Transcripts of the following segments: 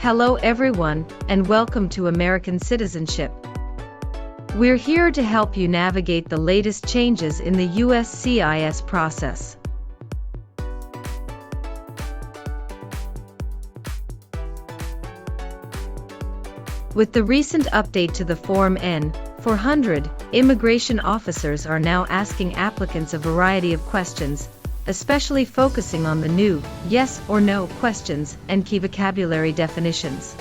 Hello everyone, and welcome to American Citizenship. We're here to help you navigate the latest changes in the USCIS process. With the recent update to the Form N-400, immigration officers are now asking applicants a variety of questions, especially focusing on the new yes or no questions and key vocabulary definitions.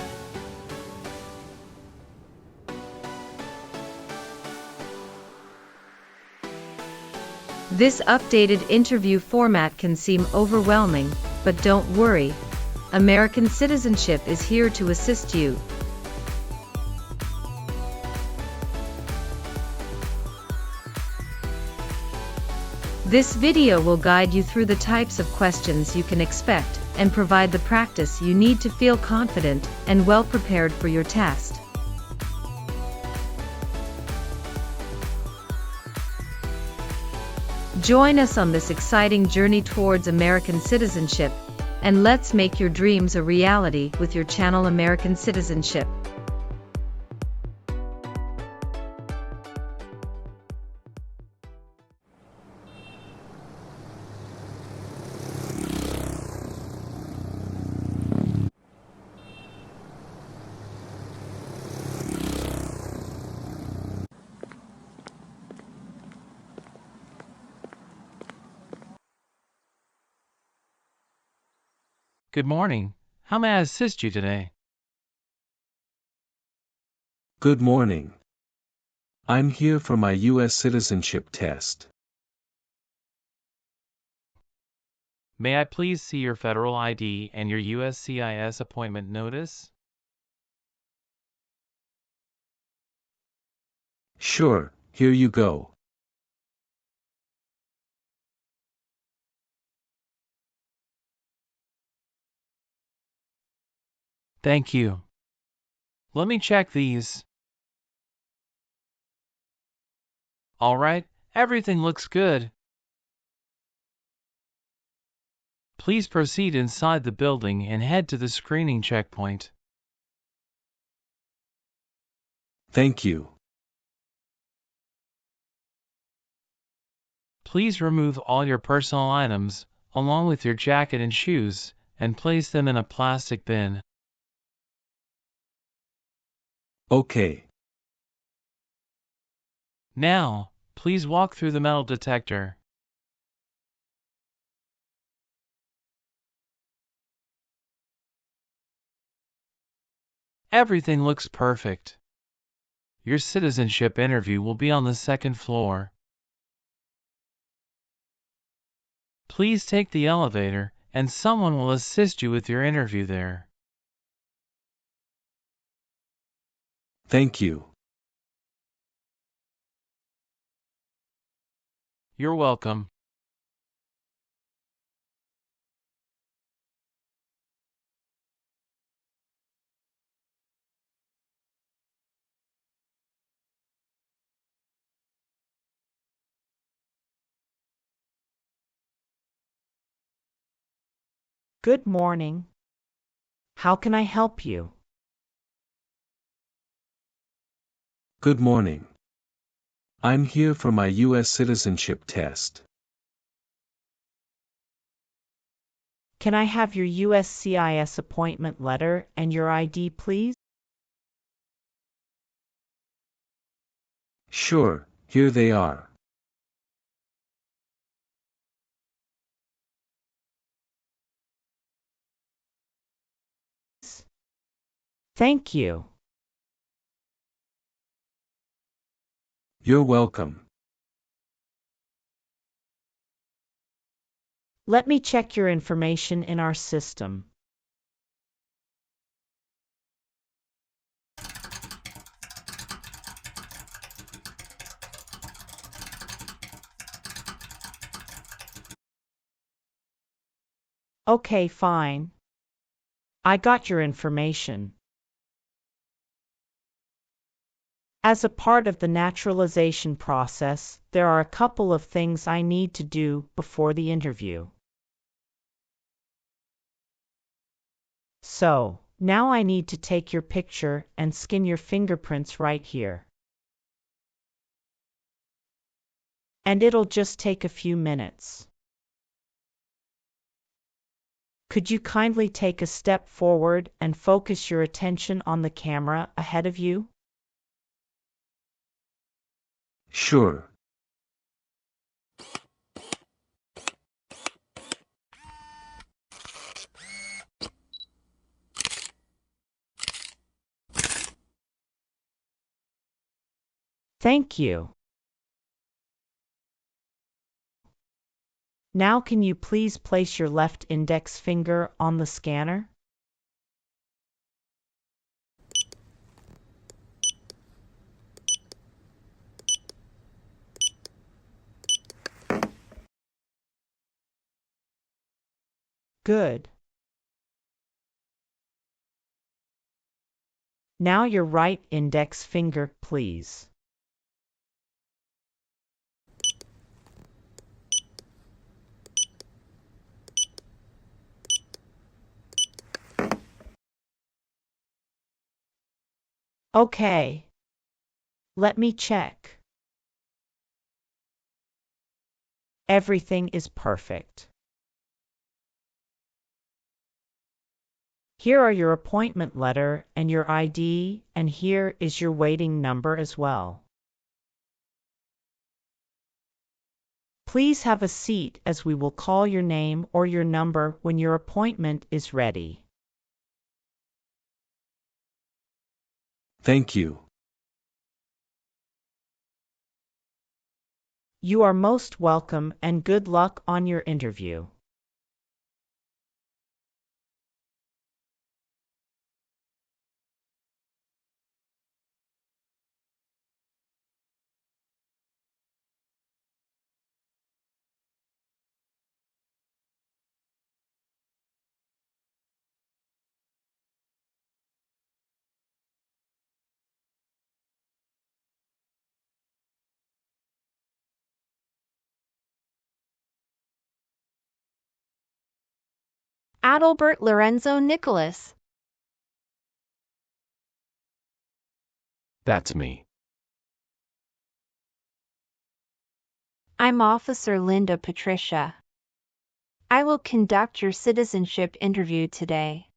This updated interview format can seem overwhelming, but don't worry. American Citizenship is here to assist you. This video will guide you through the types of questions you can expect and provide the practice you need to feel confident and well prepared for your test. Join us on this exciting journey towards American citizenship, and let's make your dreams a reality with your channel American Citizenship. Good morning. How may I assist you today? Good morning. I'm here for my U.S. citizenship test. May I please see your federal ID and your USCIS appointment notice? Sure, here you go. Thank you. Let me check these. All right, everything looks good. Please proceed inside the building and head to the screening checkpoint. Thank you. Please remove all your personal items, along with your jacket and shoes, and place them in a plastic bin. Okay. Now, please walk through the metal detector. Everything looks perfect. Your citizenship interview will be on the second floor. Please take the elevator, and someone will assist you with your interview there. Thank you. You're welcome. Good morning. How can I help you? Good morning. I'm here for my U.S. citizenship test. Can I have your USCIS appointment letter and your ID, please? Sure, here they are. Thank you. You're welcome. Let me check your information in our system. Okay, fine. I got your information. As a part of the naturalization process, there are a couple of things I need to do before the interview. So, Now I need to take your picture and scan your fingerprints right here. And it'll just take a few minutes. Could you kindly take a step forward and focus your attention on the camera ahead of you? Sure. Thank you. Now can you please place your left index finger on the scanner? Good. Now your right index finger, please. Okay. Let me check. Everything is perfect. Here are your appointment letter and your ID, and here is your waiting number as well. Please have a seat as we will call your name or your number when your appointment is ready. Thank you. You are most welcome and good luck on your interview. Adalbert Lorenzo Nicholas. That's me. I'm Officer Linda Patricia. I will conduct your citizenship interview today.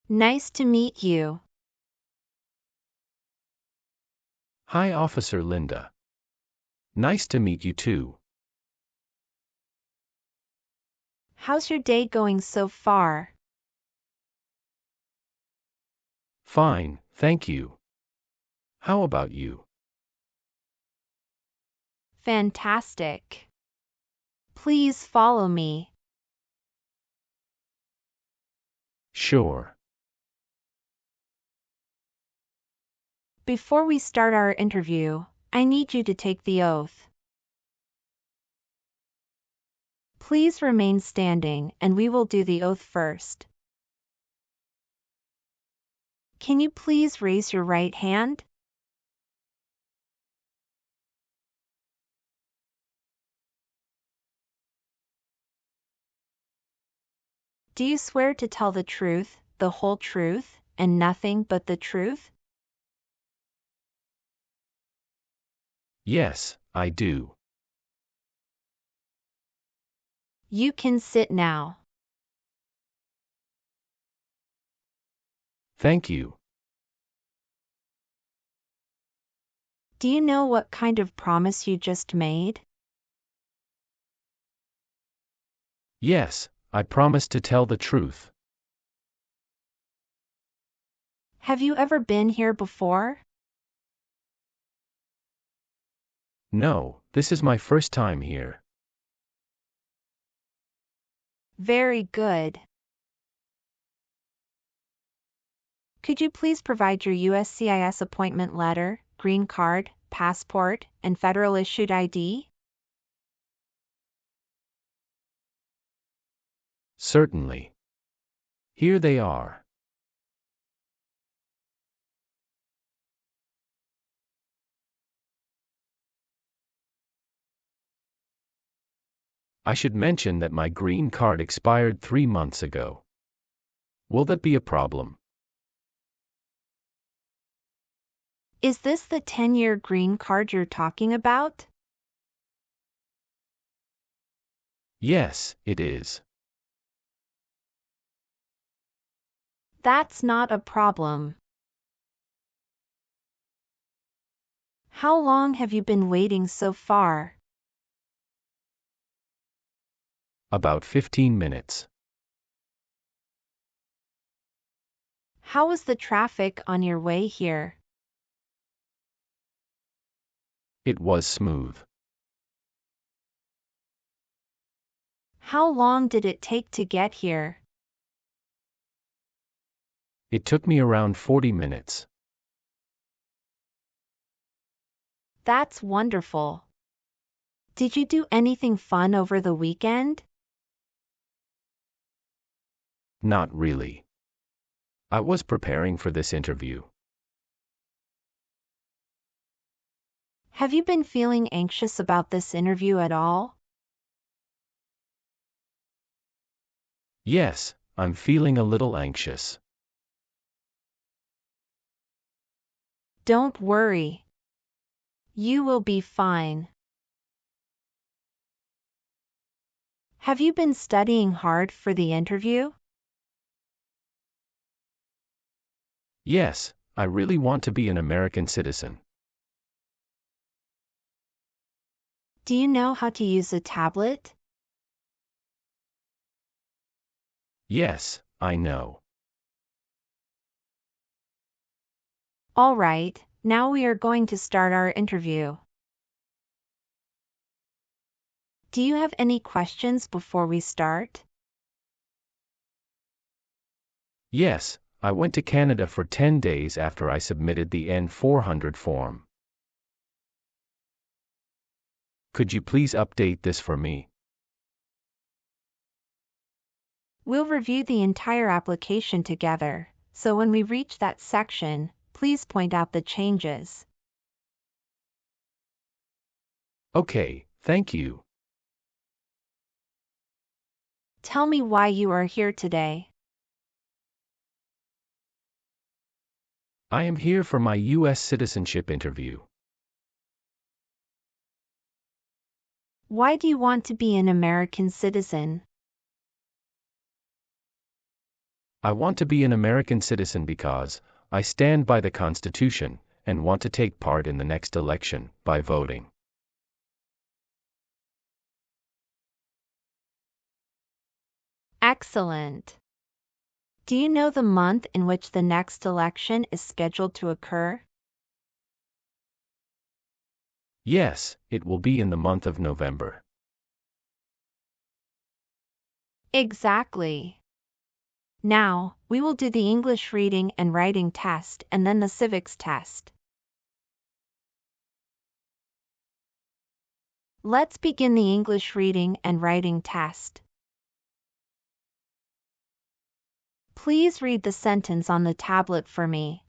Nice to meet you. Hi, Officer Linda. Nice to meet you too. How's your day going so far? Fine, thank you. How about you? Fantastic. Please follow me. Sure. Before we start our interview, I need you to take the oath. Please remain standing and we will do the oath first. Can you please raise your right hand? Do you swear to tell the truth, the whole truth, and nothing but the truth? Yes, I do. You can sit now. Thank you. Do you know what kind of promise you just made? Yes, I promise to tell the truth. Have you ever been here before? No, this is my first time here. Very good. Could you please provide your USCIS appointment letter, green card, passport, and federal issued ID? Certainly. Here they are. I should mention that my green card expired 3 months ago. Will that be a problem? Is this the 10-year green card you're talking about? Yes, it is. That's not a problem. How long have you been waiting so far? About 15 minutes. How was the traffic on your way here? It was smooth. How long did it take to get here? It took me around 40 minutes. That's wonderful. Did you do anything fun over the weekend? Not really. I was preparing for this interview. Have you been feeling anxious about this interview at all? Yes, I'm feeling a little anxious. Don't worry. You will be fine. Have you been studying hard for the interview? Yes, I really want to be an American citizen. Do you know how to use a tablet? Yes, I know. All right, now we are going to start our interview. Do you have any questions before we start? Yes, I went to Canada for 10 days after I submitted the N-400 form. Could you please update this for me? We'll review the entire application together, so when we reach that section, please point out the changes. Okay, thank you. Tell me why you are here today. I am here for my U.S. citizenship interview. Why do you want to be an American citizen? I want to be an American citizen because I stand by the Constitution and want to take part in the next election by voting. Excellent. Do you know the month in which the next election is scheduled to occur? Yes, it will be in the month of November. Exactly. Now, we will do the English reading and writing test and then the civics test. Let's begin the English reading and writing test. Please read the sentence on the tablet for me.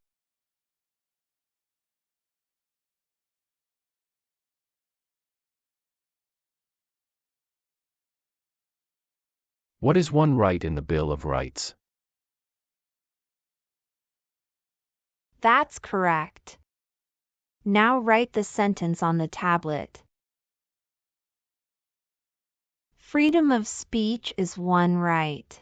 What is one right in the Bill of Rights? That's correct. Now write the sentence on the tablet. Freedom of speech is one right.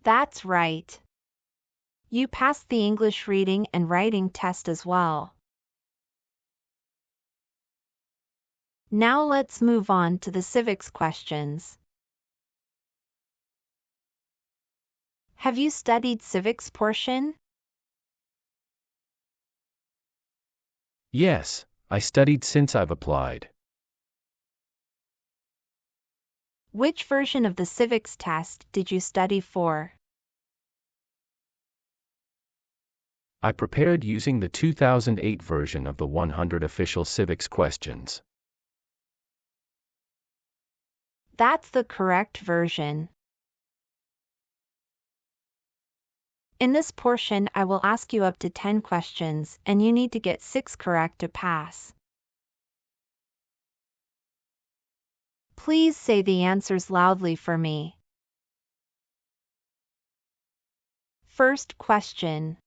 That's right. You passed the English reading and writing test as well. Now let's move on to the civics questions. Have you studied civics portion? Yes, I studied since I've applied. Which version of the civics test did you study for? I prepared using the 2008 version of the 100 official civics questions. That's the correct version. In this portion, I will ask you up to 10 questions, and you need to get 6 correct to pass. Please say the answers loudly for me. First question.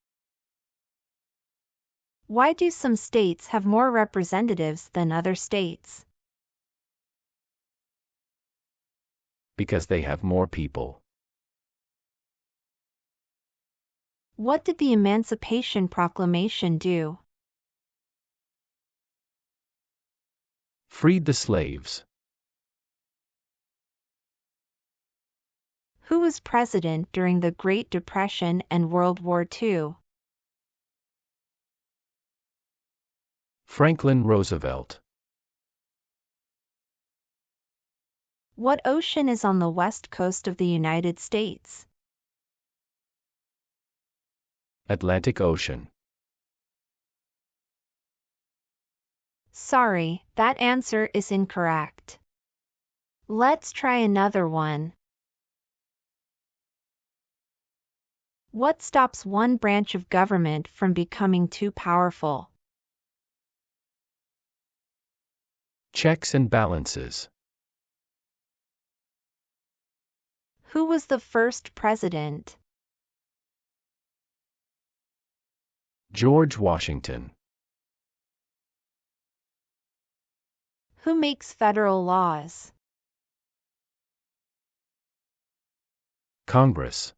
Why do some states have more representatives than other states? Because they have more people. What did the Emancipation Proclamation do? Freed the slaves. Who was president during the Great Depression and World War II? Franklin Roosevelt. What ocean is on the west coast of the United States? Atlantic Ocean. Sorry, that answer is incorrect. Let's try another one. What stops one branch of government from becoming too powerful? Checks and balances. Who was the first president? George Washington. Who makes federal laws? Congress.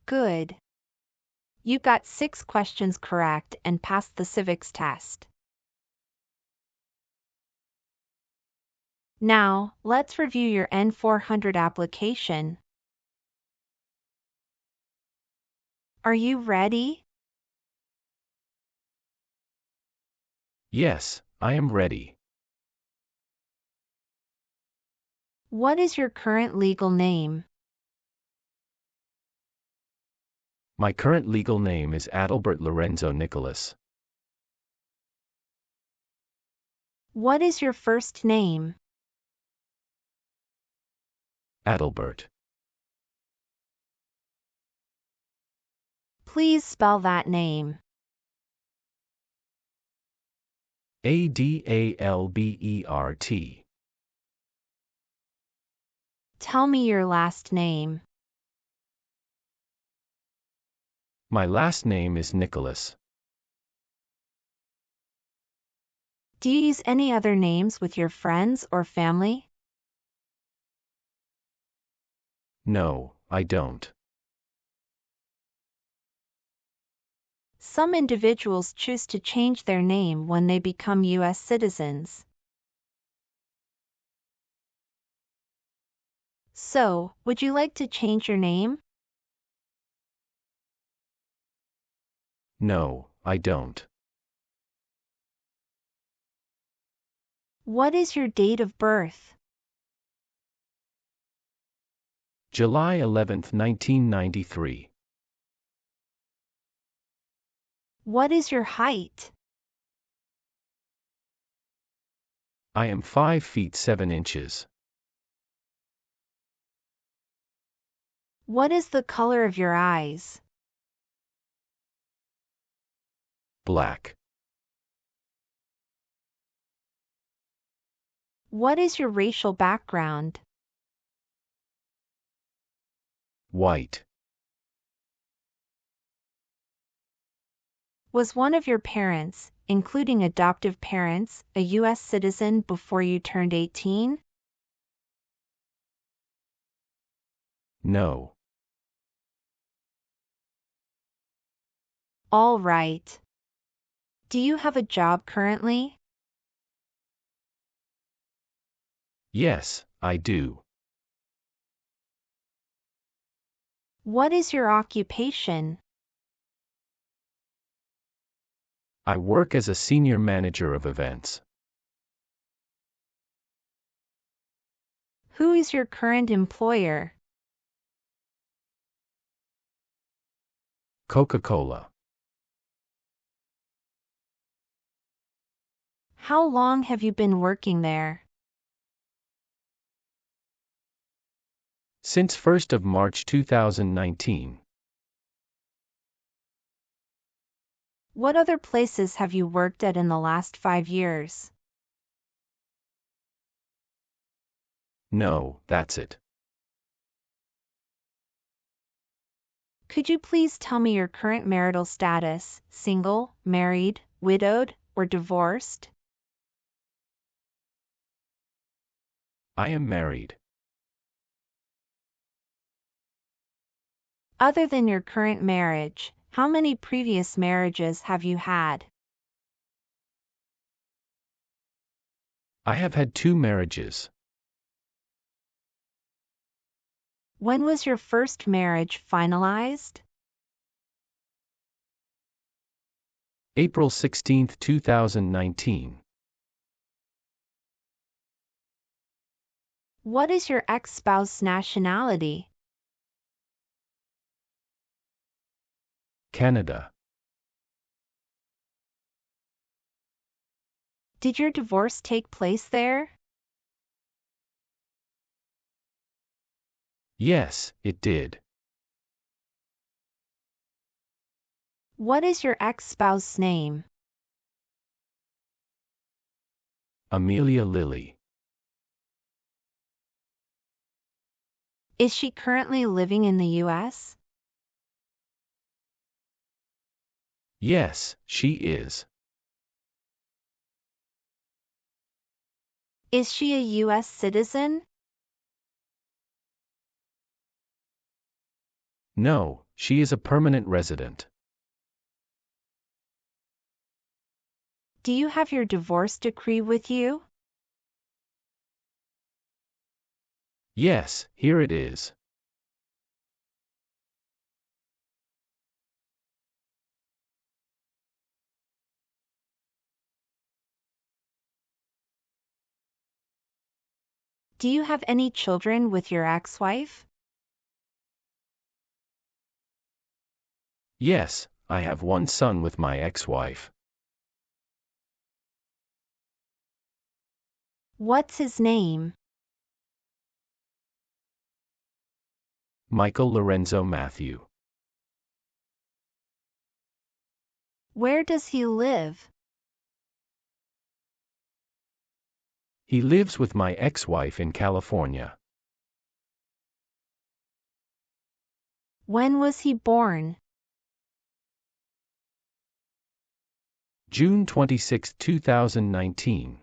Good. You got 6 questions correct and passed the civics test. Now, let's review your N-400 application. Are you ready? Yes, I am ready. What is your current legal name? My current legal name is Adalbert Lorenzo Nicholas. What is your first name? Adalbert. Please spell that name. Adalbert. Tell me your last name. My last name is Nicholas. Do you use any other names with your friends or family? No, I don't. Some individuals choose to change their name when they become U.S. citizens. So, would you like to change your name? No, I don't. What is your date of birth? July 11, 1993. What is your height? I am 5 feet 7 inches. What is the color of your eyes? Black. What is your racial background? White. Was one of your parents, including adoptive parents, a U.S. citizen before you turned 18? No. All right. Do you have a job currently? Yes, I do. What is your occupation? I work as a senior manager of events. Who is your current employer? Coca-Cola. How long have you been working there? Since 1st of March 2019. What other places have you worked at in the last 5 years? No, that's it. Could you please tell me your current marital status, single, married, widowed, or divorced? I am married. Other than your current marriage, how many previous marriages have you had? I have had 2 marriages. When was your first marriage finalized? April 16, 2019. What is your ex-spouse's nationality? Canada. Did your divorce take place there? Yes, it did. What is your ex-spouse's name? Amelia Lilly. Is she currently living in the U.S.? Yes, she is. Is she a U.S. citizen? No, she is a permanent resident. Do you have your divorce decree with you? Yes, here it is. Do you have any children with your ex-wife? Yes, I have 1 son with my ex-wife. What's his name? Michael Lorenzo Matthew. Where does he live? He lives with my ex-wife in California. When was he born? June 26, 2019.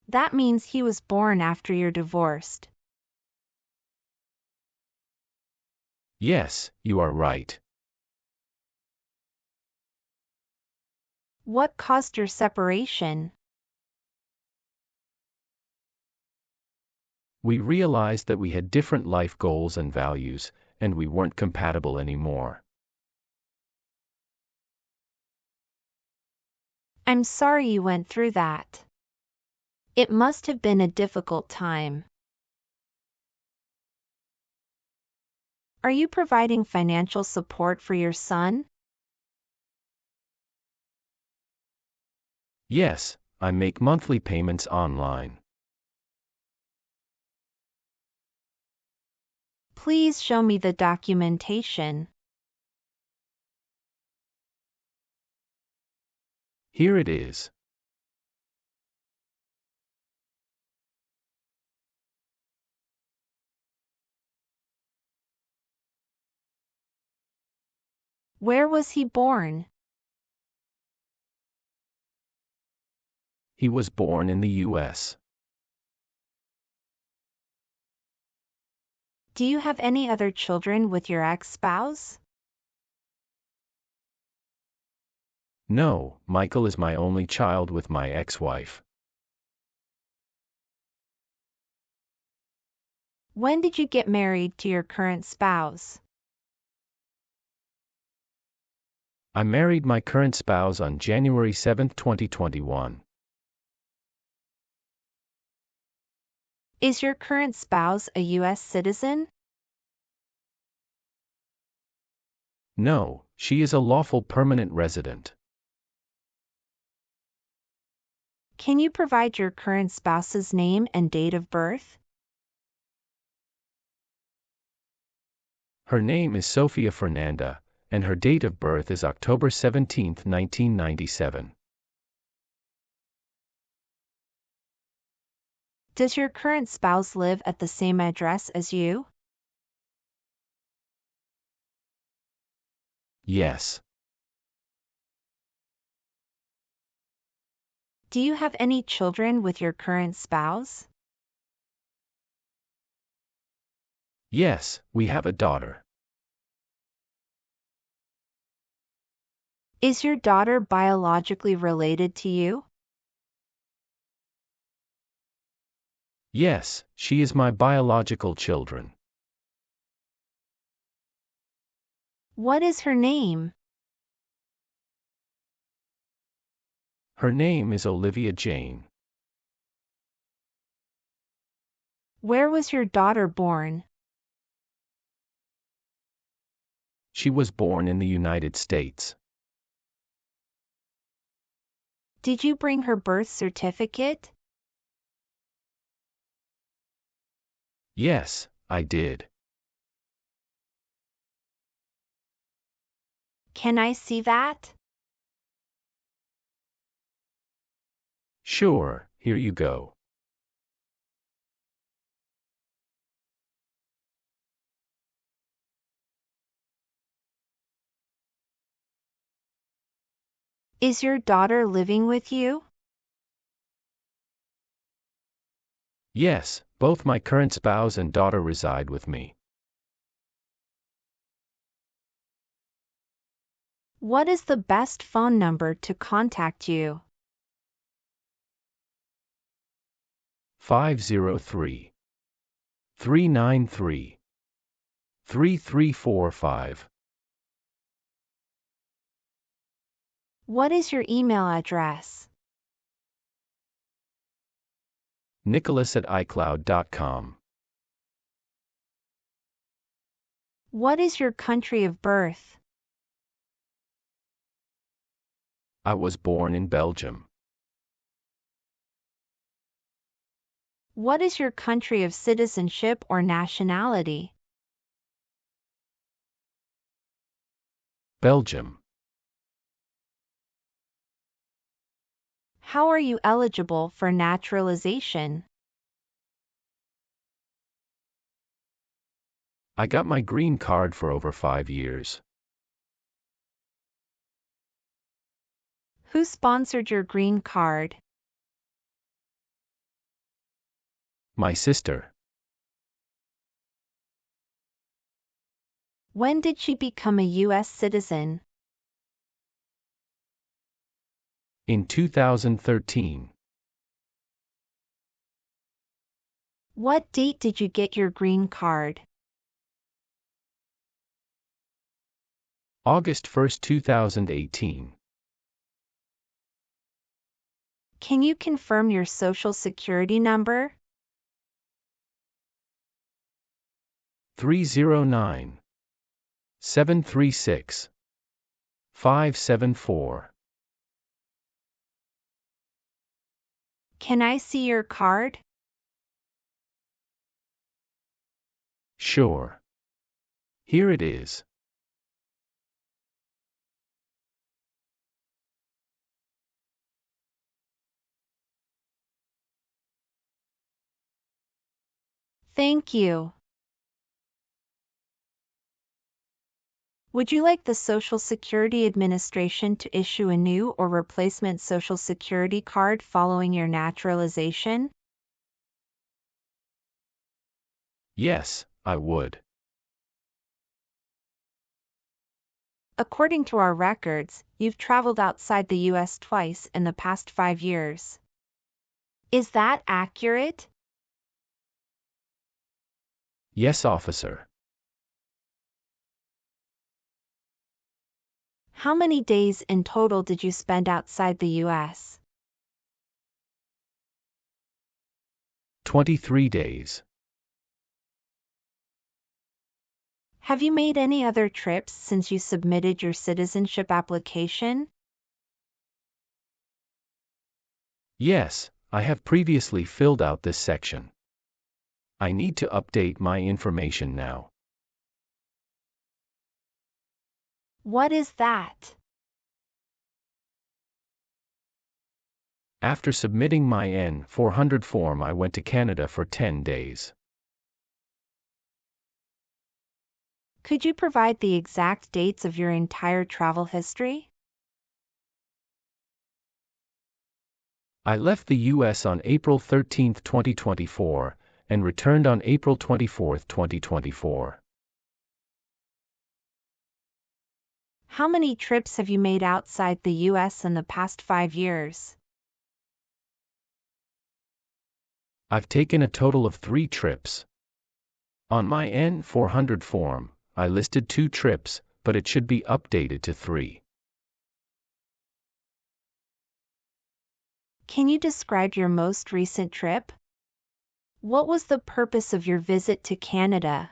That means he was born after you're divorced. Yes, you are right. What caused your separation? We realized that we had different life goals and values, and we weren't compatible anymore. I'm sorry you went through that. It must have been a difficult time. Are you providing financial support for your son? Yes, I make monthly payments online. Please show me the documentation. Here it is. Where was he born? He was born in the U.S. Do you have any other children with your ex-spouse? No, Michael is my only child with my ex-wife. When did you get married to your current spouse? I married my current spouse on January 7, 2021. Is your current spouse a U.S. citizen? No, she is a lawful permanent resident. Can you provide your current spouse's name and date of birth? Her name is Sofia Fernanda, and her date of birth is October 17, 1997. Does your current spouse live at the same address as you? Yes. Do you have any children with your current spouse? Yes, we have a daughter. Is your daughter biologically related to you? Yes, she is my biological children. What is her name? Her name is Olivia Jane. Where was your daughter born? She was born in the United States. Did you bring her birth certificate? Yes, I did. Can I see that? Sure, here you go. Is your daughter living with you? Yes, both my current spouse and daughter reside with me. What is the best phone number to contact you? 503 393 3345. What is your email address? Nicholas@icloud.com. What is your country of birth? I was born in Belgium. What is your country of citizenship or nationality? Belgium. How are you eligible for naturalization? I got my green card for over 5 years. Who sponsored your green card? My sister. When did she become a U.S. citizen? In 2013. What date did you get your green card? August 1, 2018. Can you confirm your social security number? 309 736 574. Can I see your card? Sure. Here it is. Thank you. Would you like the Social Security Administration to issue a new or replacement Social Security card following your naturalization? Yes, I would. According to our records, you've traveled outside the U.S. twice in the past 5 years. Is that accurate? Yes, officer. How many days in total did you spend outside the U.S.? 23 days. Have you made any other trips since you submitted your citizenship application? Yes, I have previously filled out this section. I need to update my information now. What is that? After submitting my N-400 form, I went to Canada for 10 days. Could you provide the exact dates of your entire travel history? I left the U.S. on April 13, 2024, and returned on April 24, 2024. How many trips have you made outside the U.S. in the past 5 years? I've taken a total of 3 trips. On my N-400 form, I listed 2 trips, but it should be updated to 3. Can you describe your most recent trip? What was the purpose of your visit to Canada?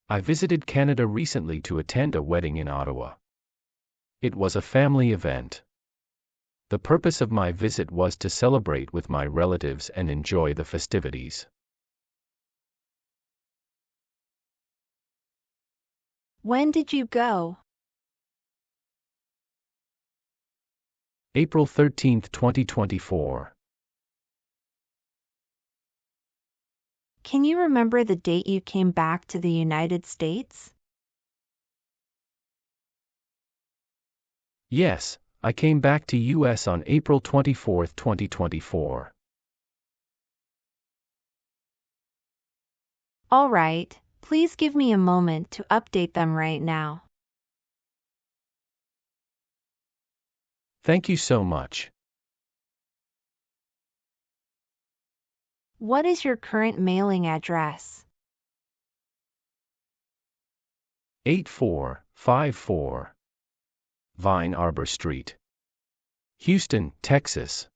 I visited Canada recently to attend a wedding in Ottawa. It was a family event. The purpose of my visit was to celebrate with my relatives and enjoy the festivities. When did you go? April 13, 2024. Can you remember the date you came back to the United States? Yes, I came back to U.S. on April 24, 2024. All right, please give me a moment to update them right now. Thank you so much. What is your current mailing address? 8454 Vine Arbor Street, Houston, Texas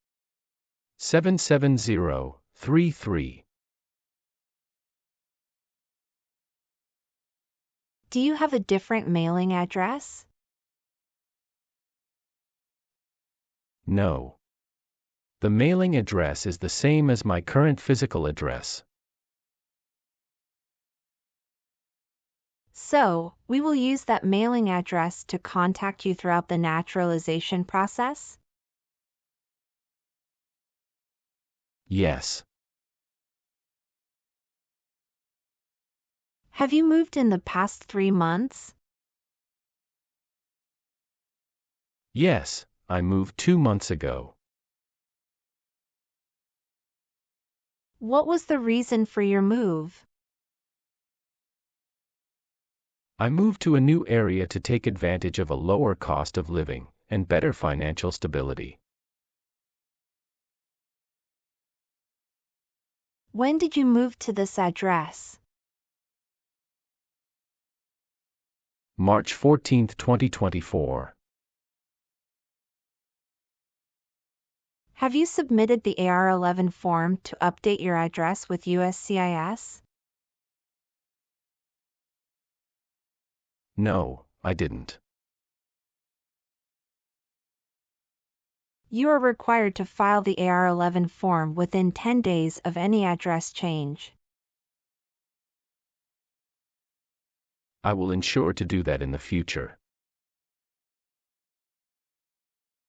77033. Do you have a different mailing address? No. The mailing address is the same as my current physical address. So, we will use that mailing address to contact you throughout the naturalization process? Yes. Have you moved in the past 3 months? Yes, I moved 2 months ago. What was the reason for your move? I moved to a new area to take advantage of a lower cost of living and better financial stability. When did you move to this address? March 14, 2024. Have you submitted the AR-11 form to update your address with USCIS? No, I didn't. You are required to file the AR-11 form within 10 days of any address change. I will ensure to do that in the future.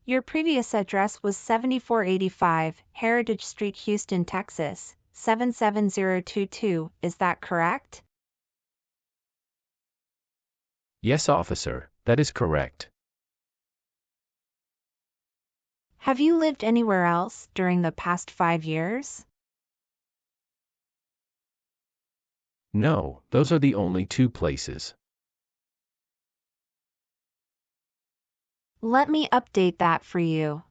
Your previous address was 7485 Heritage Street, Houston, Texas, 77022, is that correct? Yes, officer, that is correct. Have you lived anywhere else during the past 5 years? No, those are the only 2 places. Let me update that for you.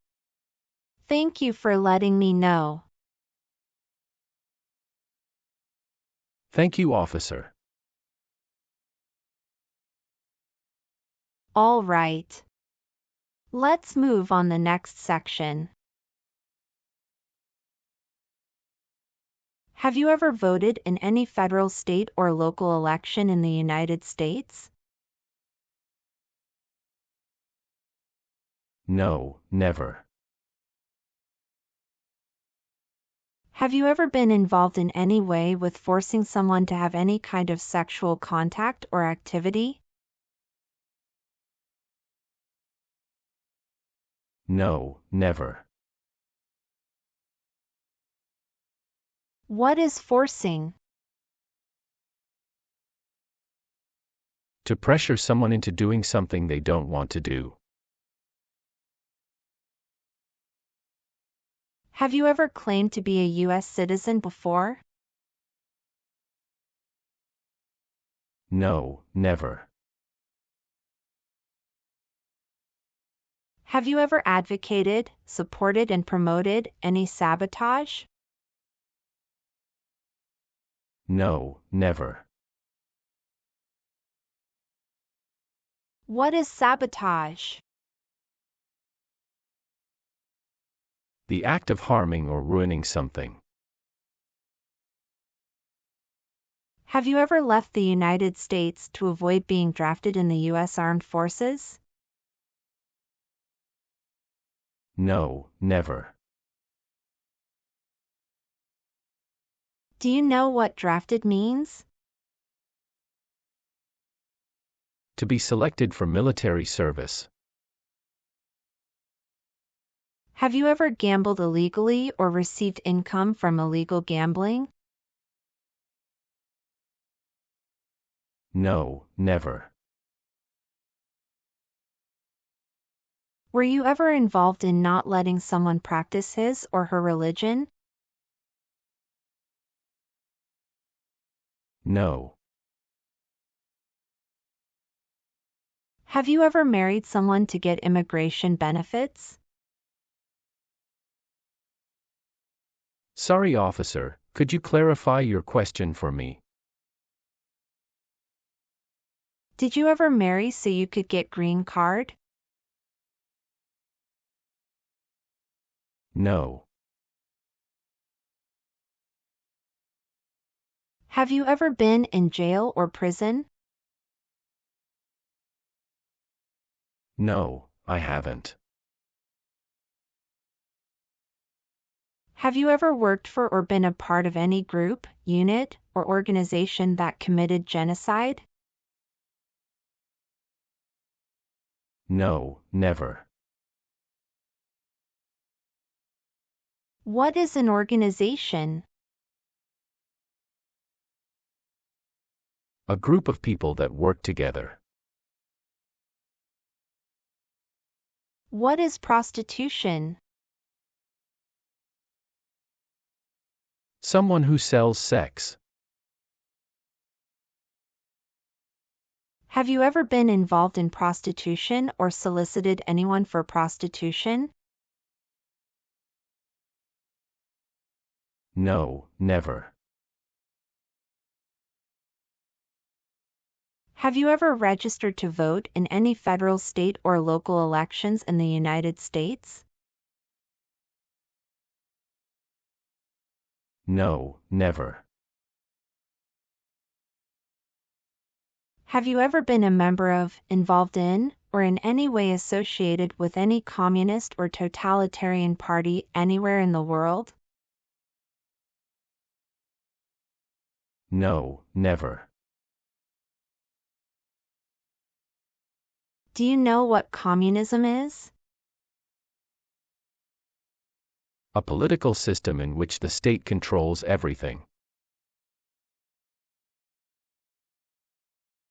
Thank you for letting me know. Thank you, officer. All right. Let's move on the next section. Have you ever voted in any federal, state, or local election in the United States? No, never. Have you ever been involved in any way with forcing someone to have any kind of sexual contact or activity? No, never. What is forcing? To pressure someone into doing something they don't want to do. Have you ever claimed to be a U.S. citizen before? No, never. Have you ever advocated, supported, and promoted any sabotage? No, never. What is sabotage? The act of harming or ruining something. Have you ever left the United States to avoid being drafted in the U.S. Armed Forces? No, never. Do you know what drafted means? To be selected for military service. Have you ever gambled illegally or received income from illegal gambling? No, never. Were you ever involved in not letting someone practice his or her religion? No. Have you ever married someone to get immigration benefits? Sorry, officer, could you clarify your question for me? Did you ever marry so you could get green card? No. Have you ever been in jail or prison? No, I haven't. Have you ever worked for or been a part of any group, unit, or organization that committed genocide? No, never. What is an organization? A group of people that work together. What is prostitution? Someone who sells sex. Have you ever been involved in prostitution or solicited anyone for prostitution? No, never. Have you ever registered to vote in any federal, state, or local elections in the United States? No, never. Have you ever been a member of, involved in, or in any way associated with any communist or totalitarian party anywhere in the world? No, never. Do you know what communism is? A political system in which the state controls everything.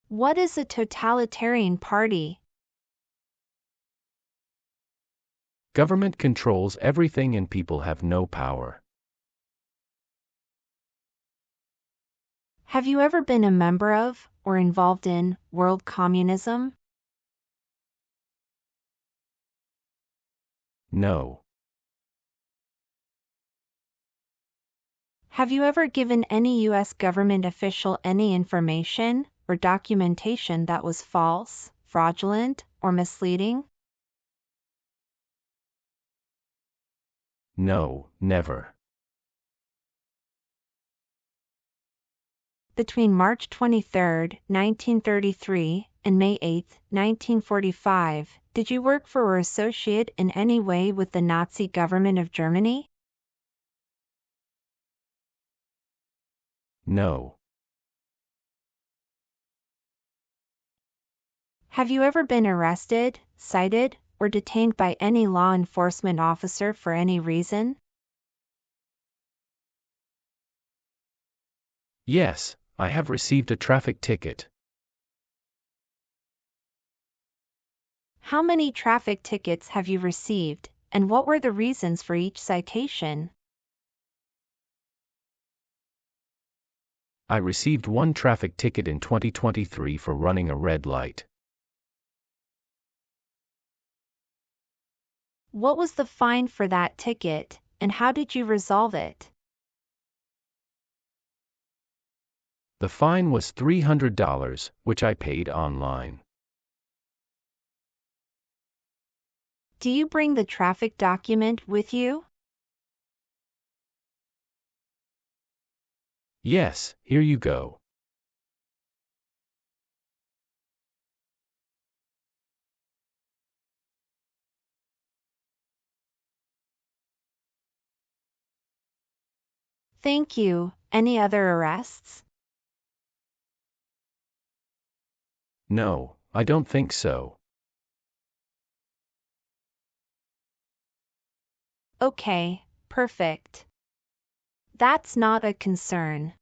What is a totalitarian party? Government controls everything and people have no power. Have you ever been a member of, or involved in, world communism? No. Have you ever given any U.S. government official any information or documentation that was false, fraudulent, or misleading? No, never. Between March 23, 1933, and May 8, 1945, did you work for or associate in any way with the Nazi government of Germany? No. Have you ever been arrested, cited, or detained by any law enforcement officer for any reason? Yes, I have received a traffic ticket. How many traffic tickets have you received, and what were the reasons for each citation? I received one traffic ticket in 2023 for running a red light. What was the fine for that ticket, and how did you resolve it? The fine was $300, which I paid online. Do you bring the traffic document with you? Yes, here you go. Thank you. Any other arrests? No, I don't think so. Okay, perfect. That's not a concern.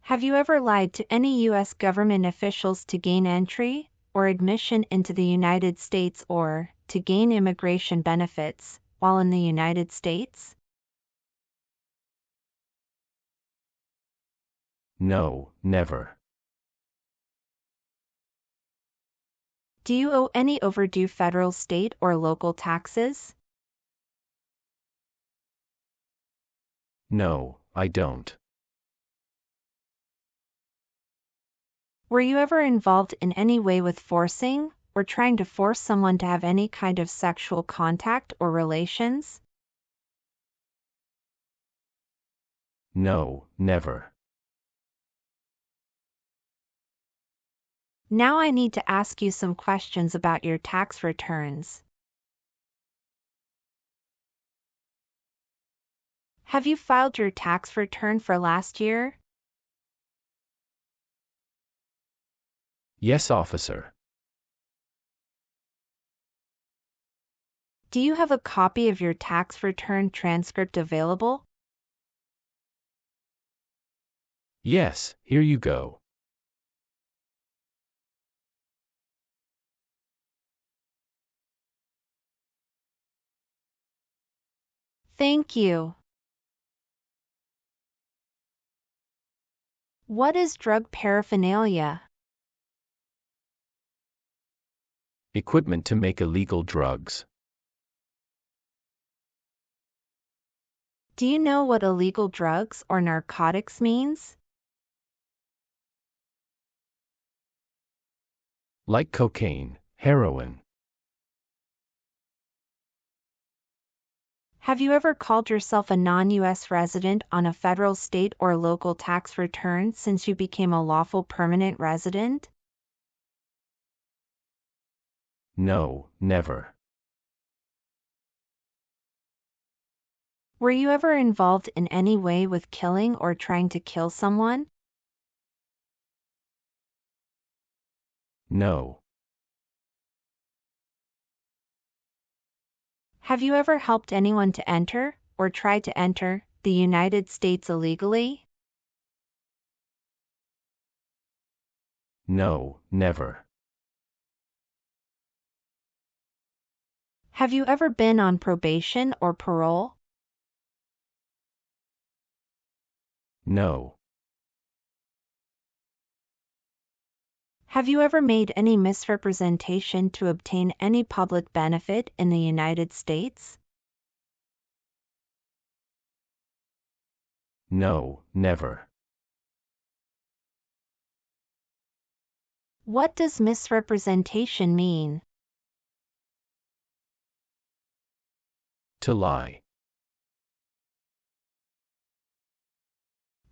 Have you ever lied to any U.S. government officials to gain entry or admission into the United States or to gain immigration benefits while in the United States? No, never. Do you owe any overdue federal, state, or local taxes? No, I don't. Were you ever involved in any way with forcing or trying to force someone to have any kind of sexual contact or relations? No, never. Now I need to ask you some questions about your tax returns. Have you filed your tax return for last year? Yes, officer. Do you have a copy of your tax return transcript available? Yes, here you go. Thank you. What is drug paraphernalia? Equipment to make illegal drugs. Do you know what illegal drugs or narcotics means? Like cocaine, heroin. Have you ever called yourself a non-U.S. resident on a federal, state, or local tax return since you became a lawful permanent resident? No, never. Were you ever involved in any way with killing or trying to kill someone? No. Have you ever helped anyone to enter, or try to enter, the United States illegally? No, never. Have you ever been on probation or parole? No. Have you ever made any misrepresentation to obtain any public benefit in the United States? No, never. What does misrepresentation mean? To lie.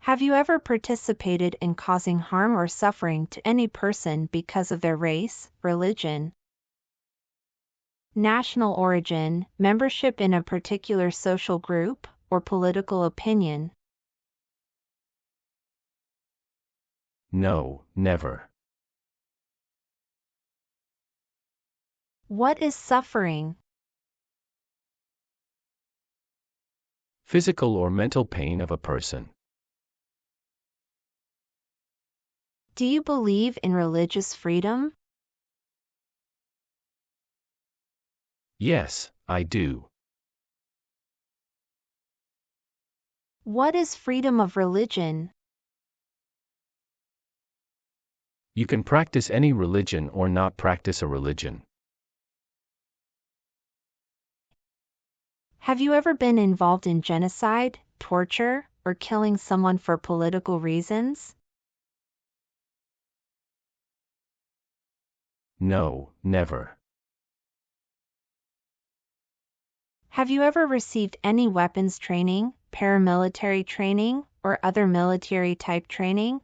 Have you ever participated in causing harm or suffering to any person because of their race, religion, national origin, membership in a particular social group, or political opinion? No, never. What is suffering? Physical or mental pain of a person. Do you believe in religious freedom? Yes, I do. What is freedom of religion? You can practice any religion or not practice a religion. Have you ever been involved in genocide, torture, or killing someone for political reasons? No, never. Have you ever received any weapons training, paramilitary training, or other military-type training?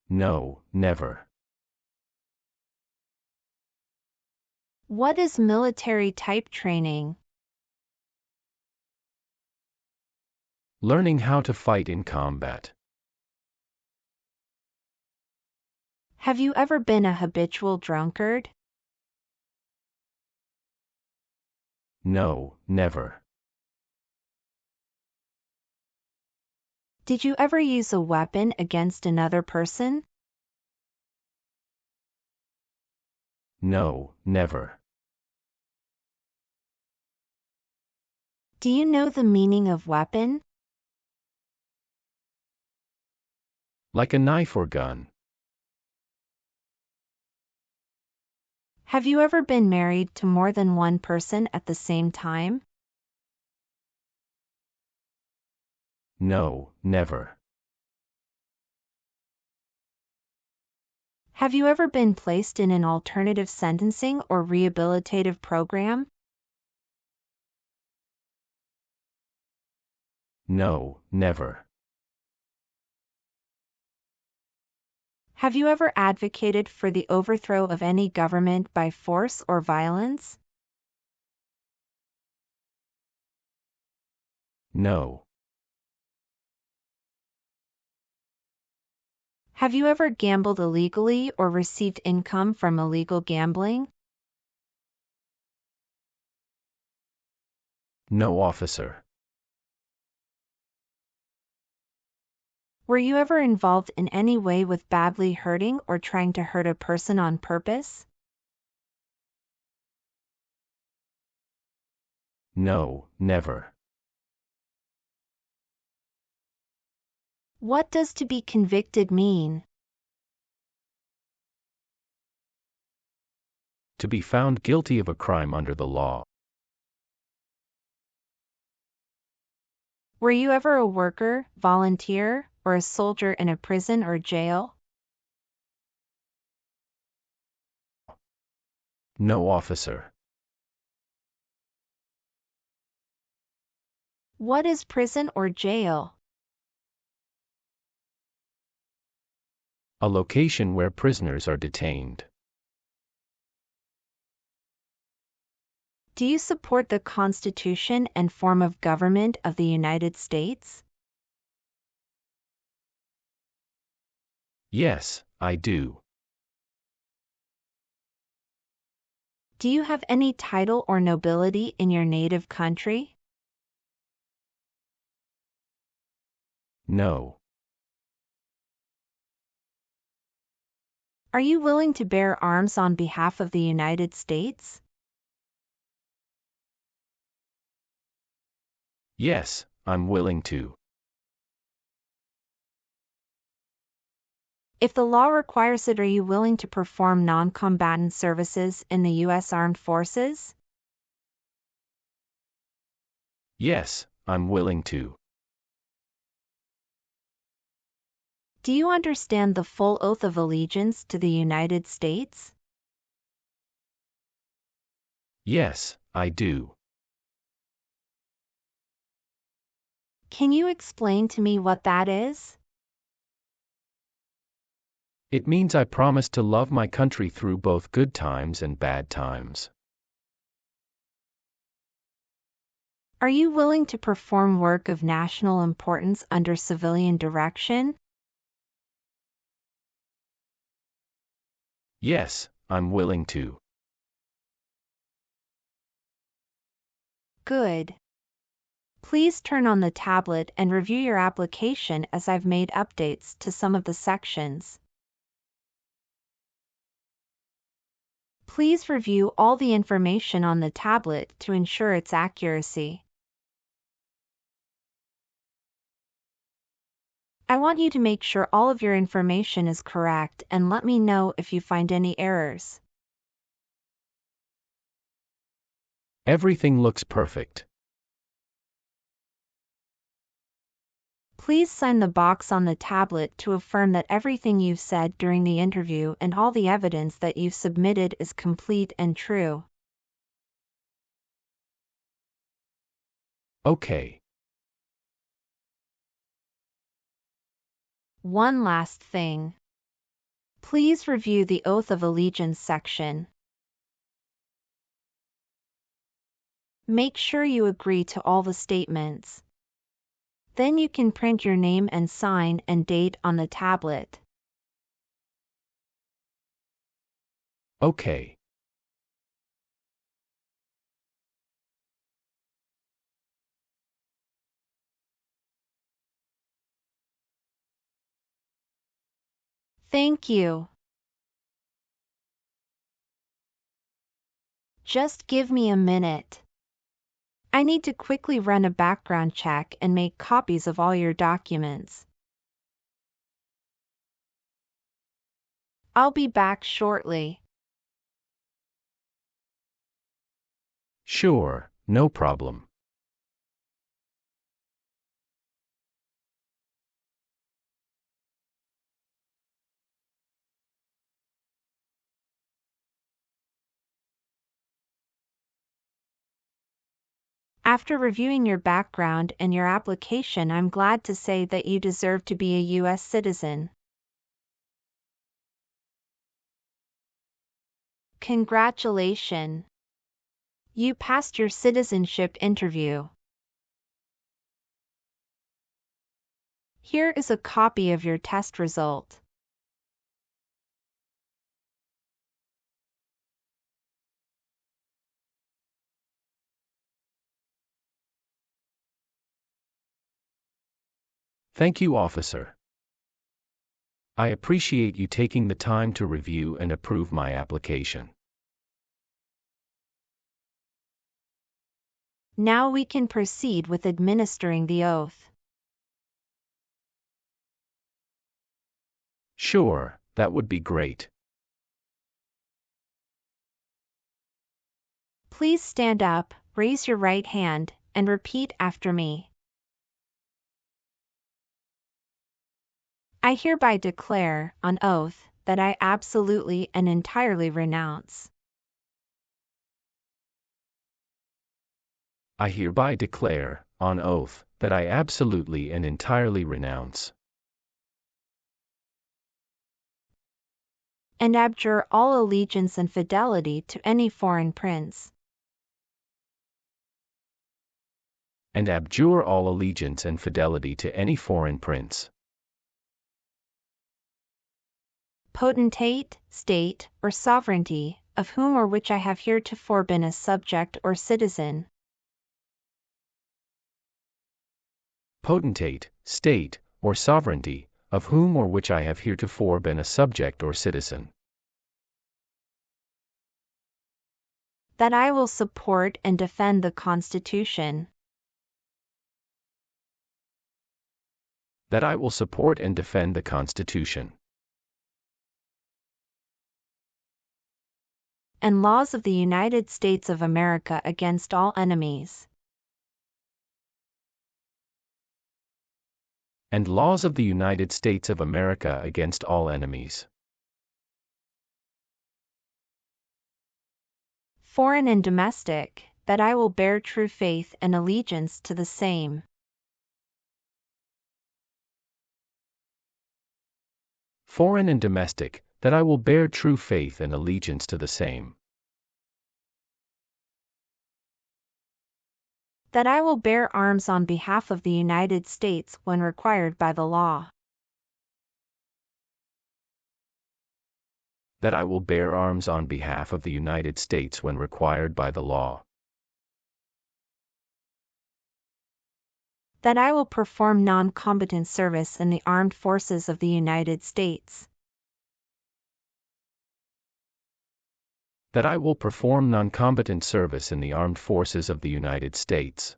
No, never. What is military-type training? Learning how to fight in combat. Have you ever been a habitual drunkard? No, never. Did you ever use a weapon against another person? No, never. Do you know the meaning of weapon? Like a knife or gun. Have you ever been married to more than one person at the same time? No, never. Have you ever been placed in an alternative sentencing or rehabilitative program? No, never. Have you ever advocated for the overthrow of any government by force or violence? No. Have you ever gambled illegally or received income from illegal gambling? No, officer. Were you ever involved in any way with badly hurting or trying to hurt a person on purpose? No, never. What does to be convicted mean? To be found guilty of a crime under the law. Were you ever a worker, volunteer, or a soldier in a prison or jail? No, officer. What is prison or jail? A location where prisoners are detained. Do you support the Constitution and form of government of the United States? Yes, I do. Do you have any title or nobility in your native country? No. Are you willing to bear arms on behalf of the United States? Yes, I'm willing to. If the law requires it, are you willing to perform non-combatant services in the U.S. Armed Forces? Yes, I'm willing to. Do you understand the full oath of allegiance to the United States? Yes, I do. Can you explain to me what that is? It means I promise to love my country through both good times and bad times. Are you willing to perform work of national importance under civilian direction? Yes, I'm willing to. Good. Please turn on the tablet and review your application as I've made updates to some of the sections. Please review all the information on the tablet to ensure its accuracy. I want you to make sure all of your information is correct and let me know if you find any errors. Everything looks perfect. Please sign the box on the tablet to affirm that everything you've said during the interview and all the evidence that you've submitted is complete and true. Okay. One last thing. Please review the Oath of Allegiance section. Make sure you agree to all the statements. Then you can print your name and sign and date on the tablet. Okay. Thank you. Just give me a minute. I need to quickly run a background check and make copies of all your documents. I'll be back shortly. Sure, no problem. After reviewing your background and your application, I'm glad to say that you deserve to be a U.S. citizen. Congratulations! You passed your citizenship interview. Here is a copy of your test result. Thank you, officer. I appreciate you taking the time to review and approve my application. Now we can proceed with administering the oath. Sure, that would be great. Please stand up, raise your right hand, and repeat after me. I hereby declare, on oath, that I absolutely and entirely renounce. I hereby declare, on oath, that I absolutely and entirely renounce And abjure all allegiance and fidelity to any foreign prince, and abjure all allegiance and fidelity to any foreign prince, potentate, state, or sovereignty, of whom or which I have heretofore been a subject or citizen, potentate, state, or sovereignty, of whom or which I have heretofore been a subject or citizen, that I will support and defend the Constitution, that I will support and defend the Constitution, and laws of the United States of America against all enemies, and laws of the United States of America against all enemies, foreign and domestic, that I will bear true faith and allegiance to the same, foreign and domestic, that I will bear true faith and allegiance to the same, That I will bear arms on behalf of the United States when required by the law. That I will bear arms on behalf of the United States when required by the law. That I will perform non-combatant service in the armed forces of the United States. That I will perform non-combatant service in the armed forces of the United States.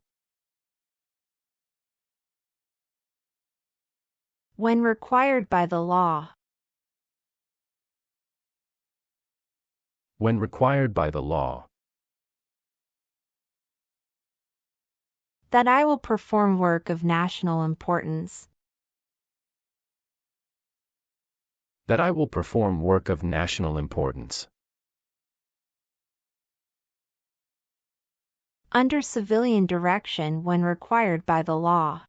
When required by the law. When required by the law. That I will perform work of national importance. That I will perform work of national importance. Under civilian direction when required by the law.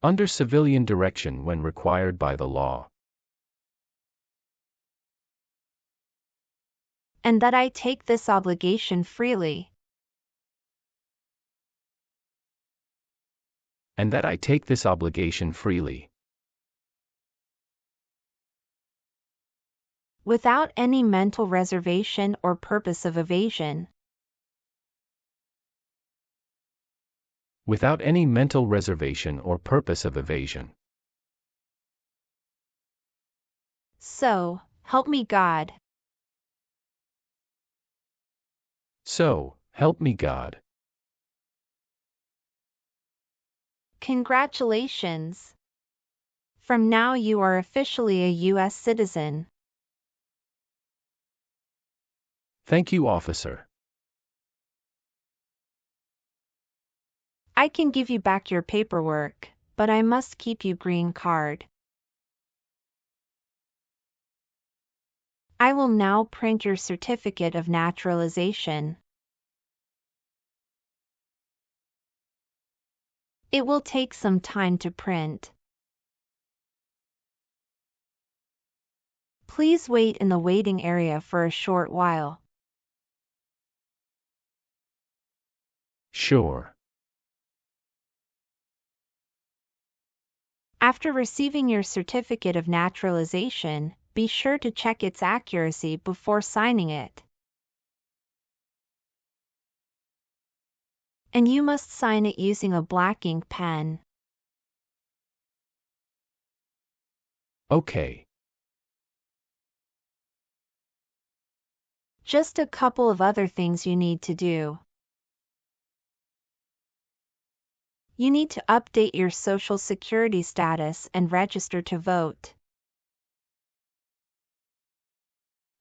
Under civilian direction when required by the law. And that I take this obligation freely. And that I take this obligation freely. Without any mental reservation or purpose of evasion. Without any mental reservation or purpose of evasion. So, help me God. So, help me God. Congratulations. From now you are officially a U.S. citizen. Thank you, officer. I can give you back your paperwork, but I must keep you green card. I will now print your certificate of naturalization. It will take some time to print. Please wait in the waiting area for a short while. Sure. After receiving your certificate of naturalization, be sure to check its accuracy before signing it. And you must sign it using a black ink pen. Okay. Just a couple of other things you need to do. You need to update your Social Security status and register to vote.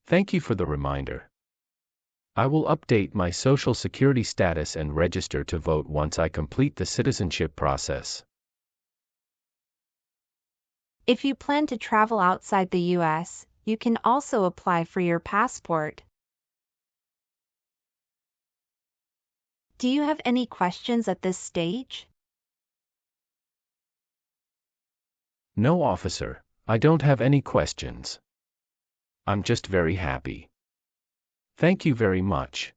Thank you for the reminder. I will update my Social Security status and register to vote once I complete the citizenship process. If you plan to travel outside the U.S., you can also apply for your passport. Do you have any questions at this stage? No, officer, I don't have any questions. I'm just very happy. Thank you very much.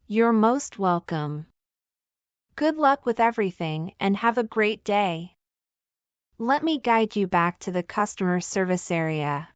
You're most welcome. Good luck with everything and have a great day. Let me guide you back to the customer service area.